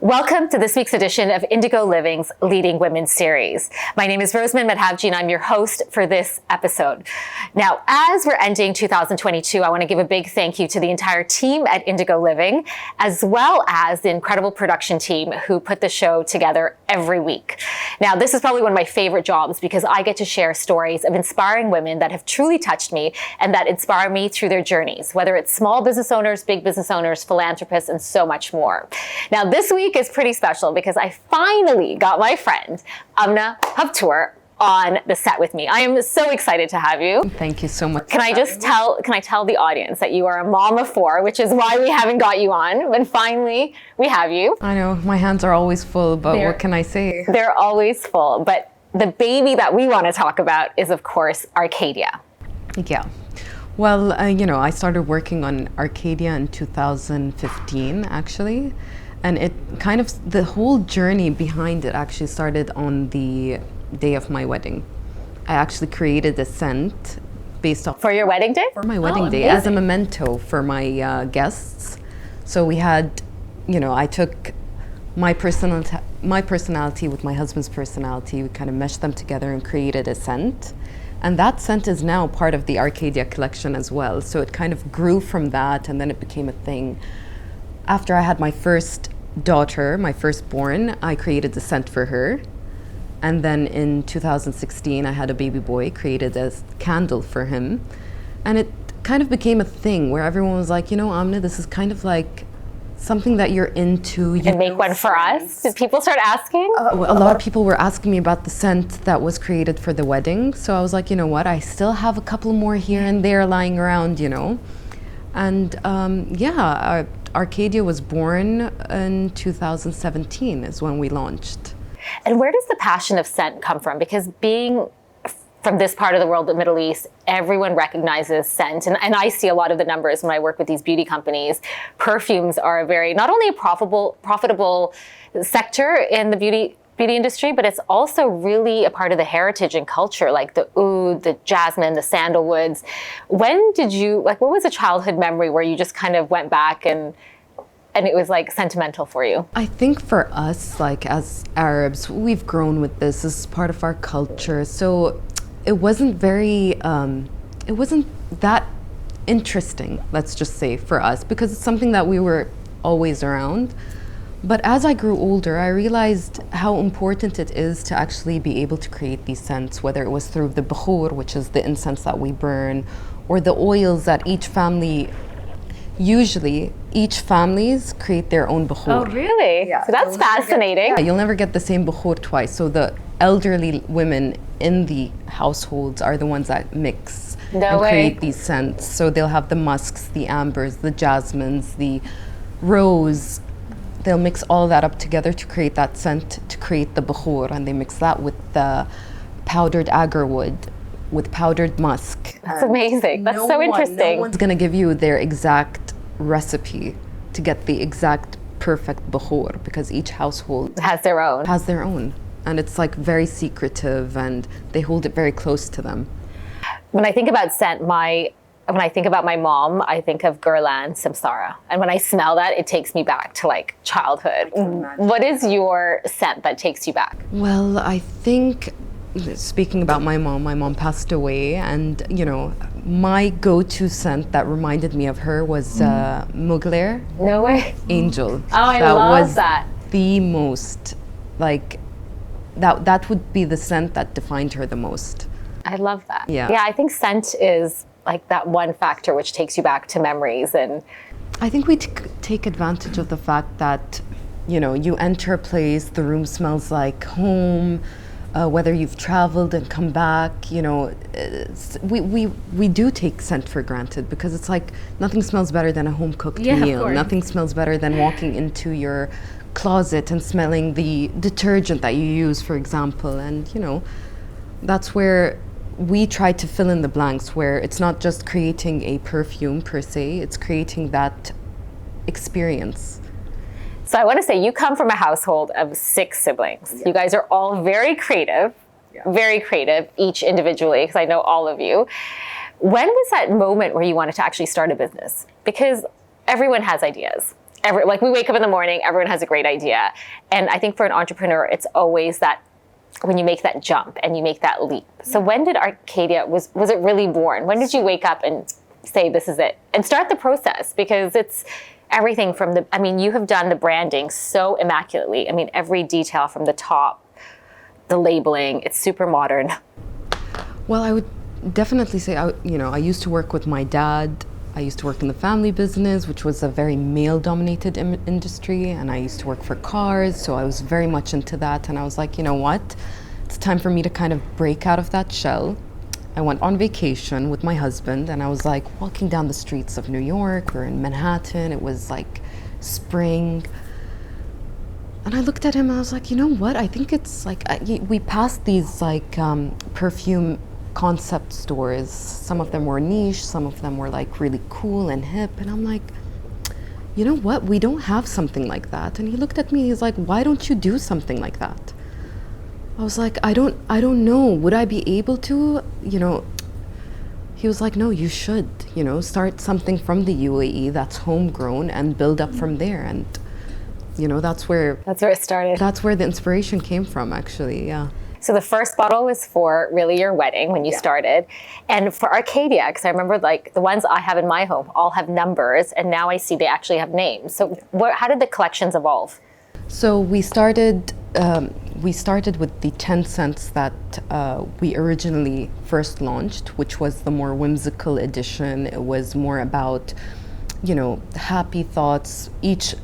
Welcome to this week's edition of Indigo Living's Leading Women series. My name is Rosamund Madhavji and I'm your host for this episode. Now, as we're ending 2022, I want to give a big thank you to the entire team at Indigo Living, as well as the incredible production team who put the show together every week. Now, this is probably one of my favorite jobs because I get to share stories of inspiring women that have truly touched me and that inspire me through their journeys, whether it's small business owners, big business owners, philanthropists, and so much more. Now, this week is pretty special because I finally got my friend, Amna Haftour, on the set with me. I am so excited to have you. Thank you so much. Can I tell the audience that you are a mom of four, which is why we haven't got you on, but finally we have you. I know, my hands are always full, but what can I say? They're always full, but the baby that we want to talk about is, of course, Arcadia. Yeah. Well, I started working on Arcadia in 2015, actually. And it kind of, the whole journey behind it actually started on the day of my wedding. I actually created a scent based off... For your wedding day? For my wedding day, as a memento for my guests. So we had, I took my personality with my husband's personality, we kind of meshed them together and created a scent. And that scent is now part of the Arcadia collection as well. So it kind of grew from that and then it became a thing. After I had my first daughter, my firstborn, I created the scent for her. And then in 2016, I had a baby boy, created a candle for him. And it kind of became a thing where everyone was like, Amna, this is kind of like something that you're into. And make one for us? Did people start asking? A lot of people were asking me about the scent that was created for the wedding. So I was like, you know what, I still have a couple more here and there lying around, And Arcadia was born in 2017 is when we launched. And where does the passion of scent come from? Because being from this part of the world, the Middle East, everyone recognizes scent. And I see a lot of the numbers when I work with these beauty companies. Perfumes are a very, not only a profitable sector in the beauty industry, but it's also really a part of the heritage and culture, like the oud, the jasmine, the sandalwoods. When did you, what was a childhood memory where you just kind of went back and it was like sentimental for you? I think for us, like as Arabs, we've grown with this as part of our culture. So it wasn't it wasn't that interesting, let's just say, for us, because it's something that we were always around. But as I grew older, I realized how important it is to actually be able to create these scents, whether it was through the bukhur, which is the incense that we burn, or the oils that each families create their own bukhur. Oh, really? Yeah. So that's fascinating. You'll never get the same bukhur twice. So the elderly women in the households are the ones that mix create these scents. So they'll have the musks, the ambers, the jasmines, the rose. They'll mix all that up together to create that scent, to create the bukhur, and they mix that with the powdered agar wood, with powdered musk. That's amazing. That's so interesting. No one's gonna give you their exact recipe to get the exact perfect bukhur because each household has their own. And it's like very secretive and they hold it very close to them. When I think about scent, when I think about my mom, I think of Guerlain Samsara. And when I smell that, it takes me back to like childhood. What is your scent that takes you back? Well, I think, speaking about my mom passed away, and my go-to scent that reminded me of her was Mugler. No way. Angel. Oh, I love that. The most, like, that would be the scent that defined her the most. I love that. Yeah. Yeah, I think scent is like that one factor which takes you back to memories. And I think we take advantage of the fact that, you enter a place, the room smells like home, whether you've traveled and come back, we do take scent for granted because it's like nothing smells better than a home-cooked meal. Nothing smells better than walking into your closet and smelling the detergent that you use, for example. And, that's where we try to fill in the blanks, where it's not just creating a perfume per se, it's creating that experience. So I want to say you come from a household of 6 siblings. Yeah. You guys are all very creative, each individually, because I know all of you. When was that moment where you wanted to actually start a business? Because everyone has ideas. like we wake up in the morning, everyone has a great idea. And I think for an entrepreneur, it's always that when you make that jump and you make that leap. So when did Arcadia, was it really born? When did you wake up and say, this is it? And start the process, because it's everything from the, I mean, you have done the branding so immaculately. I mean, every detail from the top, the labeling, it's super modern. Well, I would definitely say, I used to work with my dad. I used to work in the family business, which was a very male-dominated industry, and I used to work for cars, so I was very much into that. And I was like, you know what? It's time for me to kind of break out of that shell. I went on vacation with my husband, and I was like walking down the streets of New York. We were in Manhattan. It was like spring. And I looked at him and I was like, you know what? I think it's like, we passed these like perfume concept stores. Some of them were niche, some of them were like really cool and hip. And I'm like, you know what? We don't have something like that. And he looked at me, he's like, why don't you do something like that? I was like, I don't know. Would I be able to? He was like, no, you should, start something from the UAE that's homegrown and build up from there. And, that's where it started. That's where the inspiration came from, actually, yeah. So the first bottle was for really your wedding when you started. And for Arcadia, because I remember like the ones I have in my home all have numbers, and now I see they actually have names. So how did the collections evolve? So we started with the 10 cents that we originally first launched, which was the more whimsical edition. It was more about, happy thoughts. Each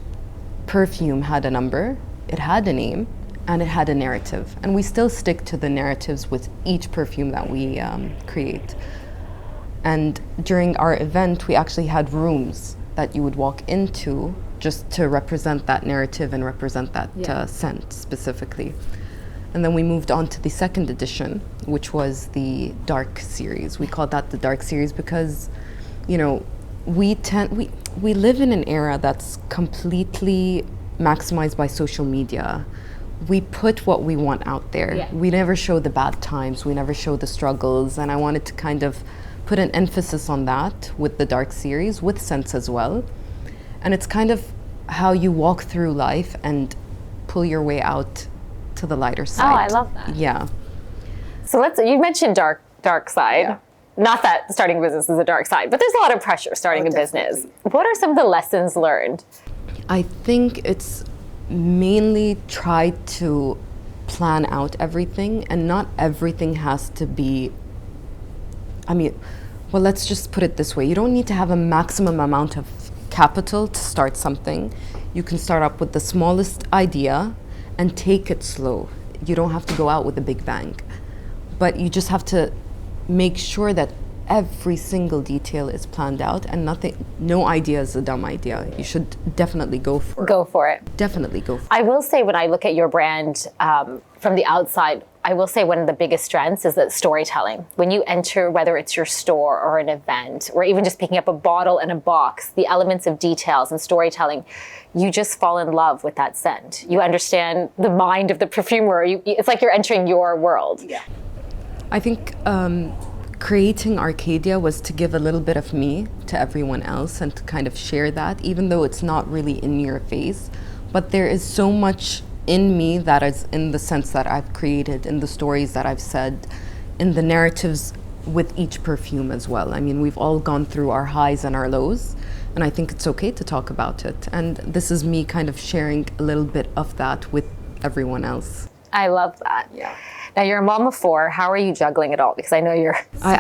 perfume had a number, it had a name, and it had a narrative. And we still stick to the narratives with each perfume that we create. And during our event, we actually had rooms that you would walk into just to represent that narrative and represent that scent specifically. And then we moved on to the second edition, which was the dark series. We called that the dark series because, we live in an era that's completely maximized by social media. We put what we want out there. Yeah. We never show the bad times, we never show the struggles, and I wanted to kind of put an emphasis on that with the dark series, with scents as well. And it's kind of how you walk through life and pull your way out to the lighter side. Oh, I love that. Yeah. So you mentioned dark side. Yeah. Not that starting a business is a dark side, but there's a lot of pressure starting a business. What are some of the lessons learned? I think it's mainly try to plan out everything, and not everything has to be, let's just put it this way. You don't need to have a maximum amount of capital to start something. You can start up with the smallest idea and take it slow. You don't have to go out with a big bang, but you just have to make sure that every single detail is planned out, and no idea is a dumb idea. You should definitely go for it. Go for it. Definitely go for it. I will say, when I look at your brand from the outside, I will say one of the biggest strengths is that storytelling. When you enter, whether it's your store or an event, or even just picking up a bottle and a box, the elements of details and storytelling, you just fall in love with that scent. You understand the mind of the perfumer. It's like you're entering your world. Yeah. I think creating Arcadia was to give a little bit of me to everyone else and to kind of share that, even though it's not really in your face. But there is so much in me that is in the sense that I've created, in the stories that I've said, in the narratives with each perfume as well. I mean, we've all gone through our highs and our lows, and I think it's okay to talk about it. And this is me kind of sharing a little bit of that with everyone else. I love that. Yeah. Now, you're a mom of 4. How are you juggling it all? Because I know you're. I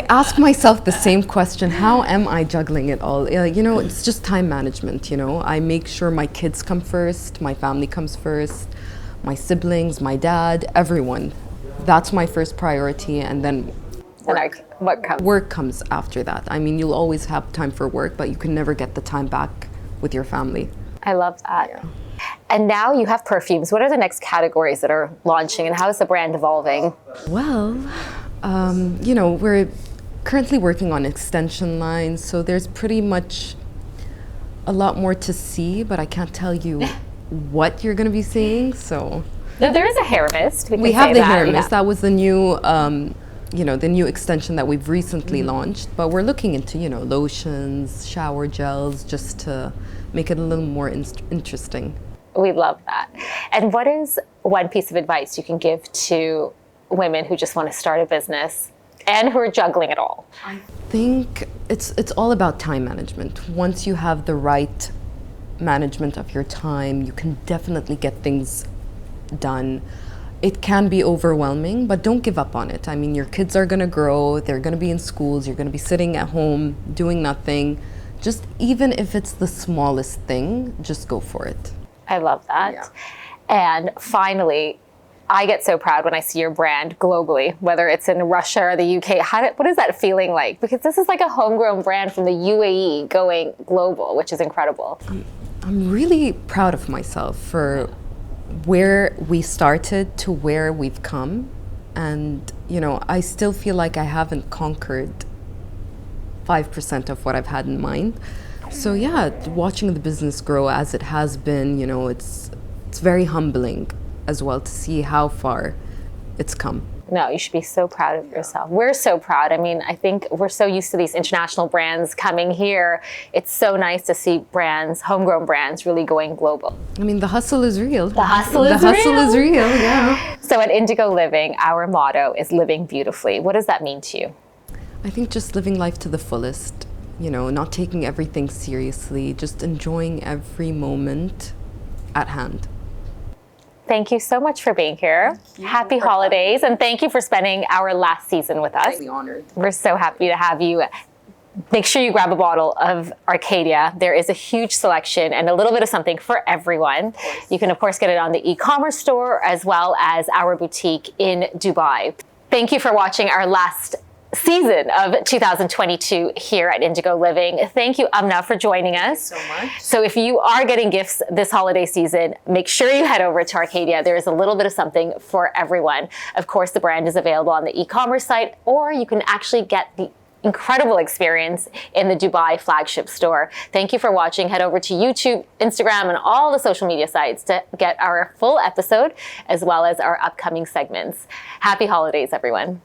ask myself the same question. How am I juggling it all? It's just time management. I make sure my kids come first, my family comes first, my siblings, my dad, everyone. That's my first priority, and then work comes after that. I mean, you'll always have time for work, but you can never get the time back with your family. I love that. Yeah. And now you have perfumes. What are the next categories that are launching, and how is the brand evolving? Well, we're currently working on extension lines, so there's pretty much a lot more to see, but I can't tell you what you're going to be seeing. So there is a hair mist. We have the hair mist. That was the new the new extension that we've recently launched, but we're looking into, lotions, shower gels, just to make it a little more interesting. We love that. And what is one piece of advice you can give to women who just want to start a business and who are juggling it all? I think it's all about time management. Once you have the right management of your time, you can definitely get things done. It can be overwhelming, but don't give up on it. I mean, your kids are going to grow, they're going to be in schools, you're going to be sitting at home doing nothing. Just even if it's the smallest thing, just go for it. I love that. Yeah. And finally, I get so proud when I see your brand globally, whether it's in Russia or the UK. What is that feeling like? Because this is like a homegrown brand from the UAE going global, which is incredible. I'm really proud of myself for where we started to where we've come. And, I still feel like I haven't conquered 5% of what I've had in mind. So yeah, watching the business grow as it has been, it's very humbling as well to see how far it's come. No, you should be so proud of yourself. We're so proud. I mean, I think we're so used to these international brands coming here. It's so nice to see brands, homegrown brands, really going global. I mean, the hustle is real. The hustle is real, yeah. So at Indigo Living, our motto is living beautifully. What does that mean to you? I think just living life to the fullest, not taking everything seriously, just enjoying every moment at hand. Thank you so much for being here. Happy holidays, and thank you for spending our last season with us. Highly honored. We're so happy to have you. Make sure you grab a bottle of Arcadia. There is a huge selection and a little bit of something for everyone. You can, of course, get it on the e-commerce store as well as our boutique in Dubai. Thank you for watching our last season of 2022 here at Indigo Living. Thank you, Amna, for joining us. So much. So if you are getting gifts this holiday season, make sure you head over to Arcadia. There is a little bit of something for everyone. Of course, the brand is available on the e-commerce site, or you can actually get the incredible experience in the Dubai flagship store. Thank you for watching. Head over to YouTube, Instagram, and all the social media sites to get our full episode as well as our upcoming segments. Happy holidays, everyone.